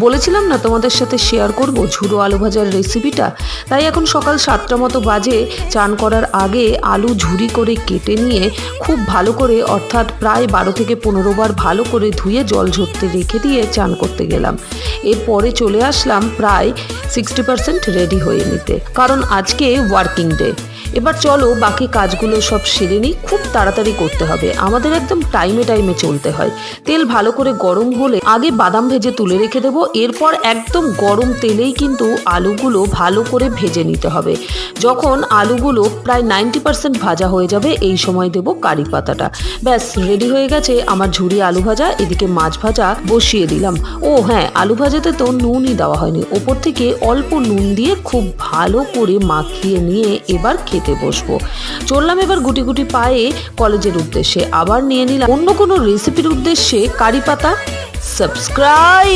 বলেছিলাম না তোমাদের সাথে শেয়ার করব ঝুড়ো আলু ভাজার রেসিপিটা। তাই এখন সকাল 7টা মতো বাজে। চান করার আগে আলু ঝুরি করে কেটে নিয়ে খুব ভালো করে, অর্থাৎ প্রায় 12 থেকে 15 বার ভালো করে ধুয়ে জল ঝরতে রেখে দিয়ে চান করতে গেলাম। এরপরে চলে আসলাম প্রায় 60% রেডি হয়ে নিতে, কারণ আজকে ওয়ার্কিং ডে। এবার চলো বাকি কাজগুলো সব সেরে নিই। খুব তাড়াতাড়ি করতে হবে, আমাদের একদম টাইমে চলতে হয়। তেল ভালো করে গরম হলে আগে বাদাম ভেজে তুলে রেখে দেবো। এরপর একদম গরম তেলেই কিন্তু আলুগুলো ভালো করে ভেজে নিতে হবে। যখন আলুগুলো প্রায় 90% ভাজা হয়ে যাবে, এই সময় দেবো কারি পাতাটা। ব্যাস রেডি হয়ে গেছে আমার ঝুরি আলু ভাজা। এদিকে মাছ ভাজা বসিয়ে দিলাম। ও হ্যাঁ, আলু ভাজাতে তো নুনই দেওয়া হয়নি, ওপর থেকে অল্প নুন দিয়ে খুব ভালো করে মাখিয়ে নিয়ে এবার খেতে বসবো। চললাম এবার গুটি গুটি পায়ে কলেজের উদ্দেশ্যে। আবার নিয়ে নিলাম অন্য কোনো রেসিপির উদ্দেশ্যে কারি পাতা। সাবস্ক্রাইব।